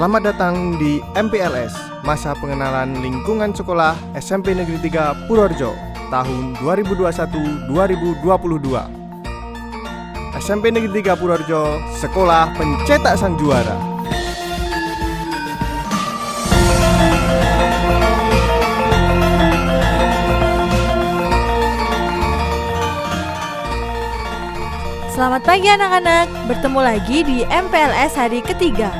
Selamat datang di MPLS, Masa Pengenalan Lingkungan Sekolah SMP Negeri 3 Purworejo, tahun 2021-2022. SMP Negeri 3 Purworejo, Sekolah Pencetak Sang Juara. Selamat pagi anak-anak, bertemu lagi di MPLS hari ketiga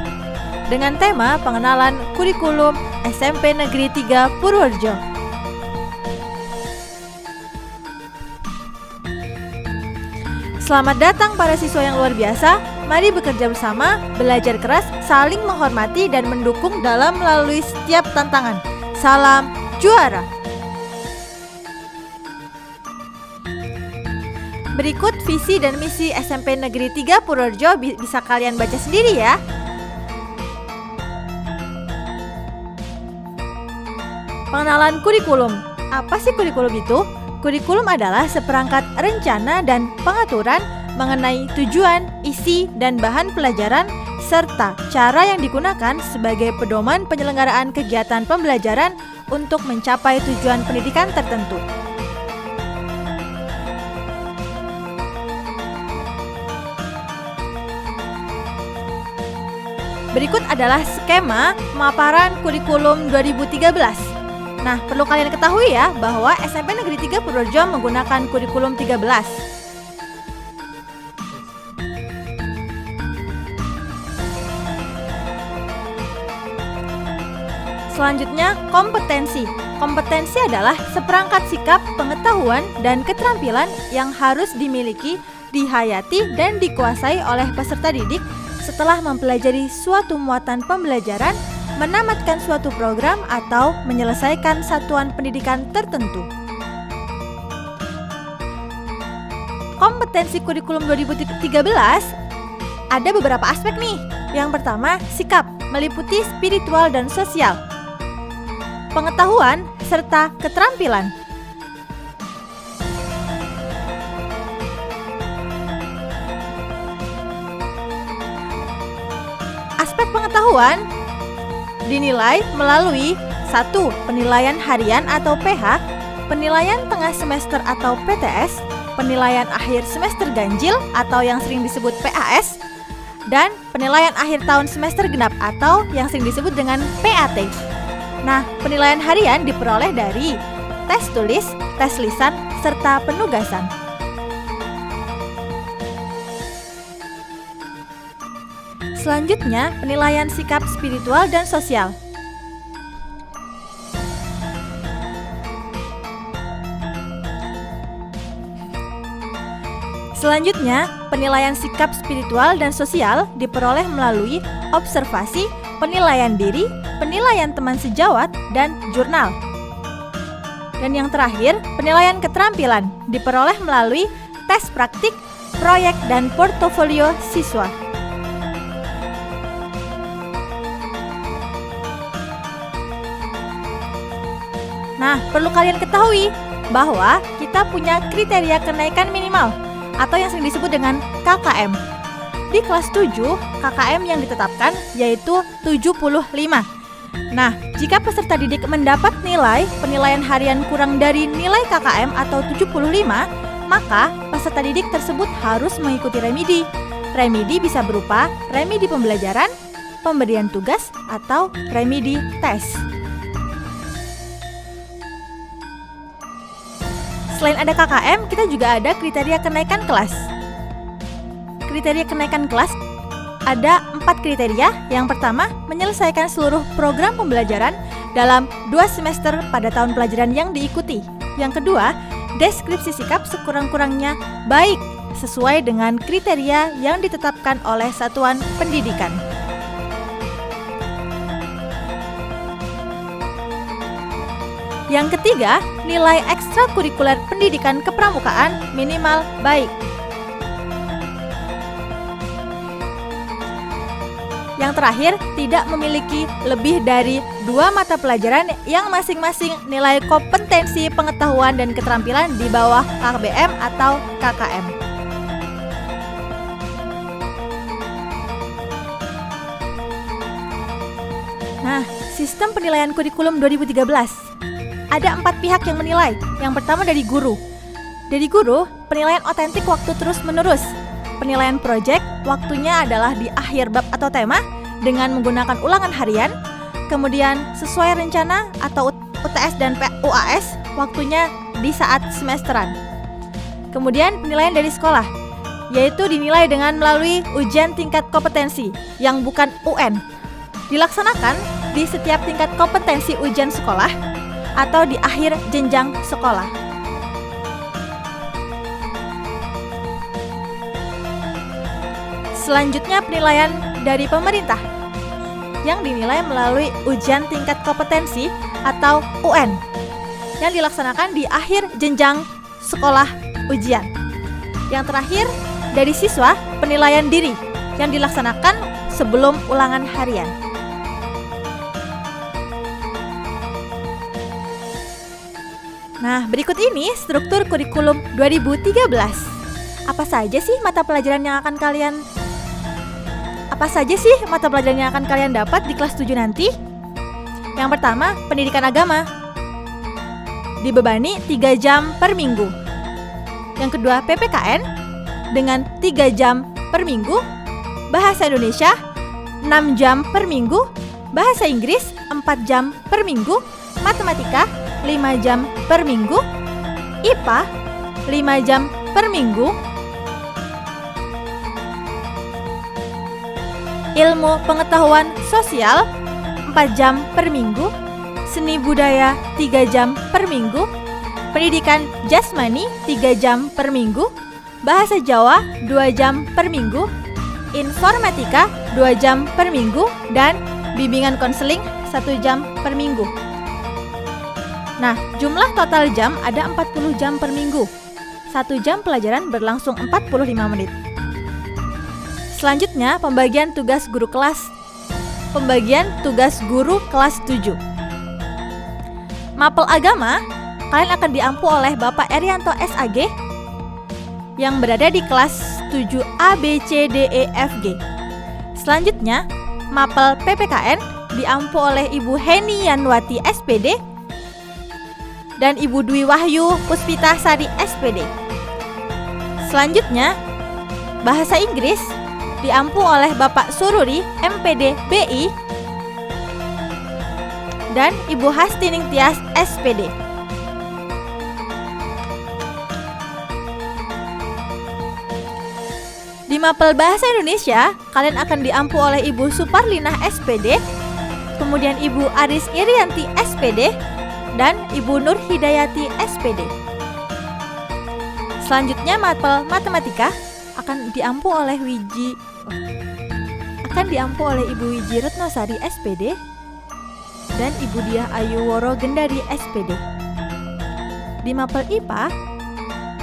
dengan tema pengenalan kurikulum SMP Negeri 3 Purworejo. Selamat datang para siswa yang luar biasa. Mari bekerja bersama, belajar keras, saling menghormati dan mendukung dalam melalui setiap tantangan. Salam juara. Berikut visi dan misi SMP Negeri 3 Purworejo bisa kalian baca sendiri ya. Pengenalan kurikulum. Apa sih kurikulum itu? Kurikulum adalah seperangkat rencana dan pengaturan mengenai tujuan, isi, dan bahan pelajaran serta cara yang digunakan sebagai pedoman penyelenggaraan kegiatan pembelajaran untuk mencapai tujuan pendidikan tertentu. Berikut adalah skema pemaparan kurikulum 2013. Nah, perlu kalian ketahui ya bahwa SMP Negeri 3 Purworejo menggunakan kurikulum 13. Selanjutnya, kompetensi. Kompetensi adalah seperangkat sikap, pengetahuan, dan keterampilan yang harus dimiliki, dihayati, dan dikuasai oleh peserta didik setelah mempelajari suatu muatan pembelajaran, menamatkan suatu program, atau menyelesaikan satuan pendidikan tertentu. Kompetensi kurikulum 2013 ada beberapa aspek nih. Yang pertama, sikap, meliputi spiritual dan sosial, pengetahuan, serta keterampilan. Aspek pengetahuan dinilai melalui 1. Penilaian harian atau PH, penilaian tengah semester atau PTS, penilaian akhir semester ganjil atau yang sering disebut PAS, dan penilaian akhir tahun semester genap atau yang sering disebut dengan PAT. Nah, penilaian harian diperoleh dari tes tulis, tes lisan, serta penugasan. Selanjutnya, penilaian sikap spiritual dan sosial. Selanjutnya, penilaian sikap spiritual dan sosial diperoleh melalui observasi, penilaian diri, penilaian teman sejawat, dan jurnal. Dan yang terakhir, penilaian keterampilan diperoleh melalui tes praktik, proyek, dan portofolio siswa. Nah, perlu kalian ketahui bahwa kita punya kriteria kenaikan minimal atau yang sering disebut dengan KKM. Di kelas 7, KKM yang ditetapkan yaitu 75. Nah, jika peserta didik mendapat nilai penilaian harian kurang dari nilai KKM atau 75, maka peserta didik tersebut harus mengikuti remedi. Remedi bisa berupa remedi pembelajaran, pemberian tugas, atau remedi tes. Selain ada KKM, kita juga ada kriteria kenaikan kelas. Kriteria kenaikan kelas ada 4 kriteria. Yang pertama, menyelesaikan seluruh program pembelajaran dalam 2 semester pada tahun pelajaran yang diikuti. Yang kedua, deskripsi sikap sekurang-kurangnya baik sesuai dengan kriteria yang ditetapkan oleh satuan pendidikan. Yang ketiga, nilai ekstrakurikuler pendidikan kepramukaan minimal baik. Yang terakhir, tidak memiliki lebih dari 2 mata pelajaran yang masing-masing nilai kompetensi pengetahuan dan keterampilan di bawah KBM atau KKM. Nah, sistem penilaian kurikulum 2013. Ada 4 pihak yang menilai. Yang pertama dari guru. Dari guru, penilaian otentik waktu terus-menerus. Penilaian proyek, waktunya adalah di akhir bab atau tema dengan menggunakan ulangan harian. Kemudian sesuai rencana atau UTS dan UAS, waktunya di saat semesteran. Kemudian penilaian dari sekolah, yaitu dinilai dengan melalui ujian tingkat kompetensi yang bukan UN. Dilaksanakan di setiap tingkat kompetensi ujian sekolah atau di akhir jenjang sekolah. Selanjutnya penilaian dari pemerintah yang dinilai melalui ujian tingkat kompetensi atau UN yang dilaksanakan di akhir jenjang sekolah ujian. Yang terakhir dari siswa, penilaian diri yang dilaksanakan sebelum ulangan harian. Nah, berikut ini struktur kurikulum 2013. Apa saja sih mata pelajaran yang akan kalian dapat di kelas 7 nanti? Yang pertama, pendidikan agama. Dibebani 3 jam per minggu. Yang kedua, PPKN dengan 3 jam per minggu. Bahasa Indonesia 6 jam per minggu. Bahasa Inggris 4 jam per minggu. Matematika 5 jam per minggu. IPA 5 jam per minggu. Ilmu pengetahuan sosial 4 jam per minggu. Seni budaya 3 jam per minggu. Pendidikan jasmani 3 jam per minggu. Bahasa Jawa 2 jam per minggu. Informatika 2 jam per minggu. Dan bimbingan konseling 1 jam per minggu. Nah, jumlah total jam ada 40 jam per minggu. 1 jam pelajaran berlangsung 45 menit. Selanjutnya, pembagian tugas guru kelas. Pembagian tugas guru kelas 7. Mapel agama, kalian akan diampu oleh Bapak Erianto SAG yang berada di kelas 7 A, B, C, D, E, F, G. Selanjutnya, mapel PPKN diampu oleh Ibu Heni Yanwati SPD dan Ibu Dwi Wahyu Puspita Sari SPD. Selanjutnya, bahasa Inggris diampu oleh Bapak Sururi MPD BI dan Ibu Hastining Tias SPD. Di mapel bahasa Indonesia, kalian akan diampu oleh Ibu Suparlinah SPD, kemudian Ibu Aris Irianti SPD, dan Ibu Nur Hidayati SPD. Selanjutnya mapel matematika akan diampu oleh Ibu Wiji Retnosari SPD dan Ibu Diah Ayuworo Gendari SPD. Di mapel IPA,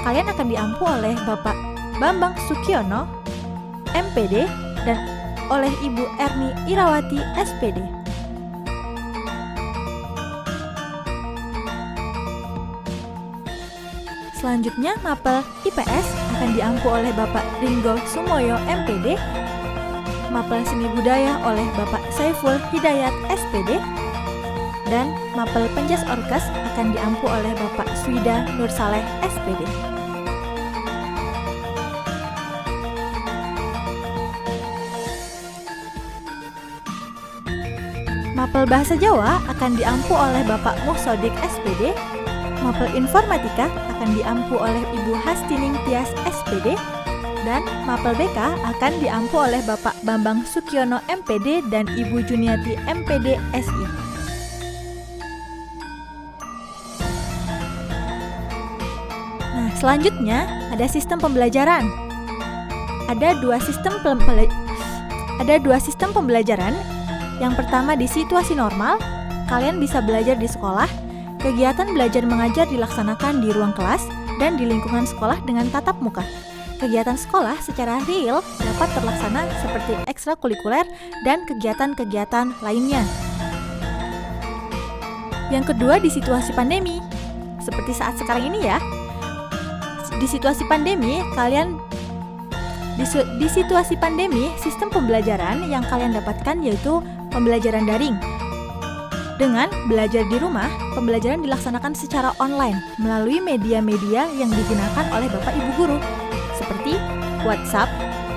kalian akan diampu oleh Bapak Bambang Sukiono MPD dan oleh Ibu Erni Irawati SPD. Selanjutnya, mapel IPS akan diampu oleh Bapak Ringo Sumoyo MPD, mapel seni budaya oleh Bapak Saiful Hidayat SPD, dan mapel penjas orkes akan diampu oleh Bapak Swida Nursaleh SPD. Mapel bahasa Jawa akan diampu oleh Bapak Muhsodik SPD. Mapel informatika akan diampu oleh Ibu Hastining Tias SPD dan mapel BK akan diampu oleh Bapak Bambang Sukiono MPD dan Ibu Juniati MPD SI. Nah, selanjutnya ada sistem pembelajaran. Ada dua sistem pembelajaran. Yang pertama di situasi normal, kalian bisa belajar di sekolah. Kegiatan belajar mengajar dilaksanakan di ruang kelas dan di lingkungan sekolah dengan tatap muka. Kegiatan sekolah secara real dapat terlaksana seperti ekstrakurikuler dan kegiatan-kegiatan lainnya. Yang kedua di situasi pandemi, seperti saat sekarang ini ya. Di situasi pandemi, sistem pembelajaran yang kalian dapatkan yaitu pembelajaran daring. Dengan belajar di rumah, pembelajaran dilaksanakan secara online melalui media-media yang digunakan oleh Bapak Ibu guru, seperti WhatsApp,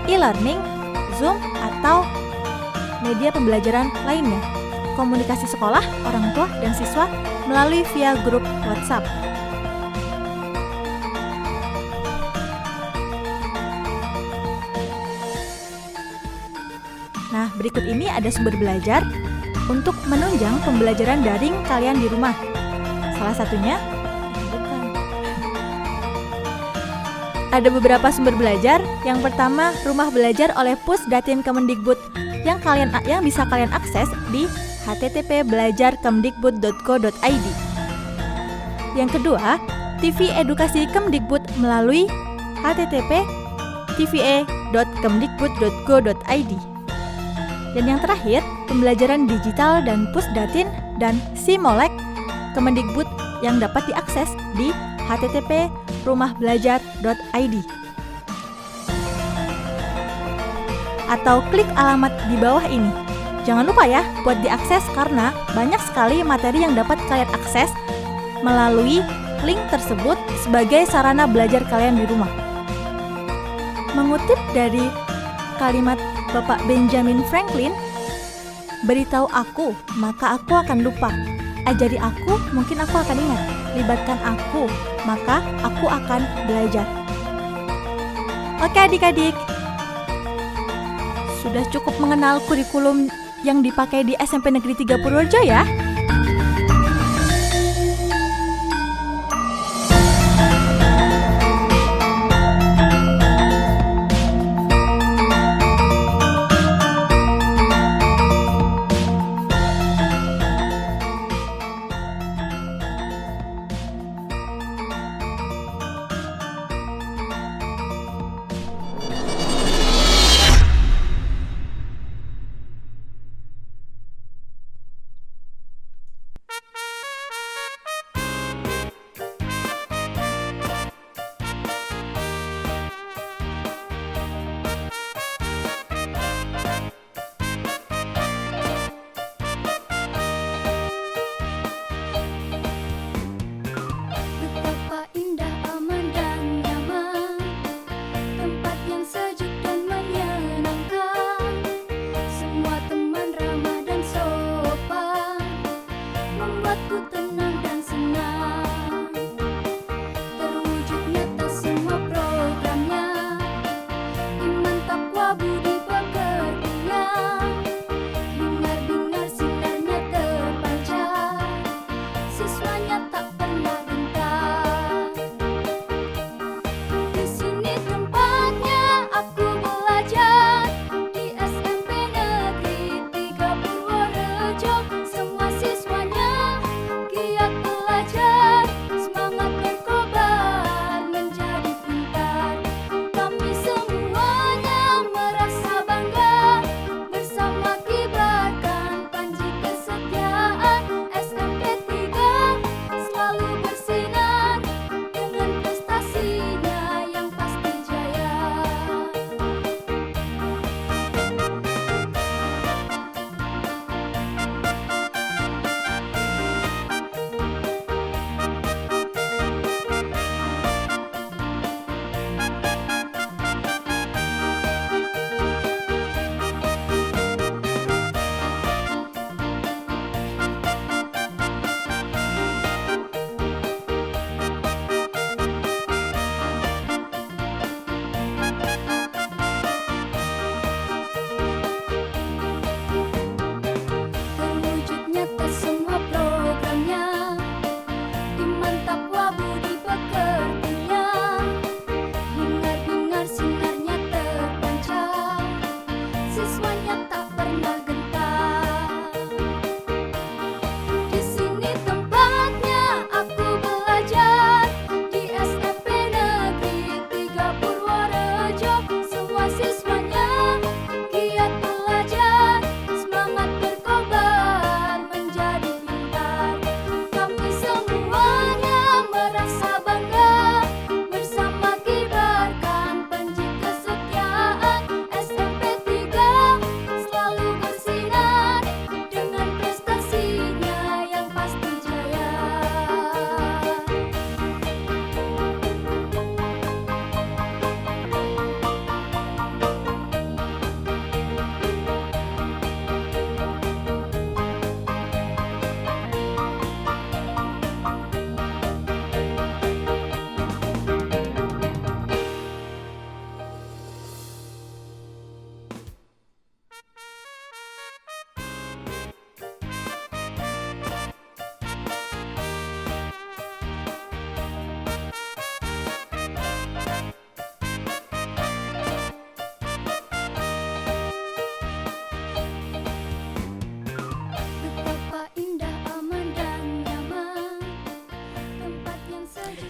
e-learning, Zoom, atau media pembelajaran lainnya. Komunikasi sekolah, orang tua, dan siswa melalui via grup WhatsApp. Nah, berikut ini ada sumber belajar untuk menunjang pembelajaran daring kalian di rumah. Salah satunya, ada beberapa sumber belajar. Yang pertama, Rumah Belajar oleh Pusdatin Kemendikbud yang bisa kalian akses di http://belajarkemdikbud.go.id. Yang kedua, TV Edukasi Kemdikbud melalui http://tva.kemdikbud.go.id. Dan yang terakhir, pembelajaran digital dan Pusdatin dan Simolek Kemendikbud yang dapat diakses di http://rumahbelajar.id. Atau klik alamat di bawah ini. Jangan lupa ya buat diakses karena banyak sekali materi yang dapat kalian akses melalui link tersebut sebagai sarana belajar kalian di rumah. Mengutip dari kalimat Bapak Benjamin Franklin, beritahu aku, maka aku akan lupa. Ajari aku, mungkin aku akan ingat. Libatkan aku, maka aku akan belajar. Oke adik-adik, sudah cukup mengenal kurikulum yang dipakai di SMP Negeri 3 Purworejo ya?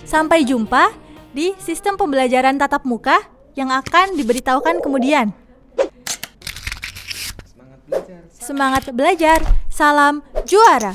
Sampai jumpa di sistem pembelajaran tatap muka yang akan diberitahukan kemudian. Semangat belajar, salam juara.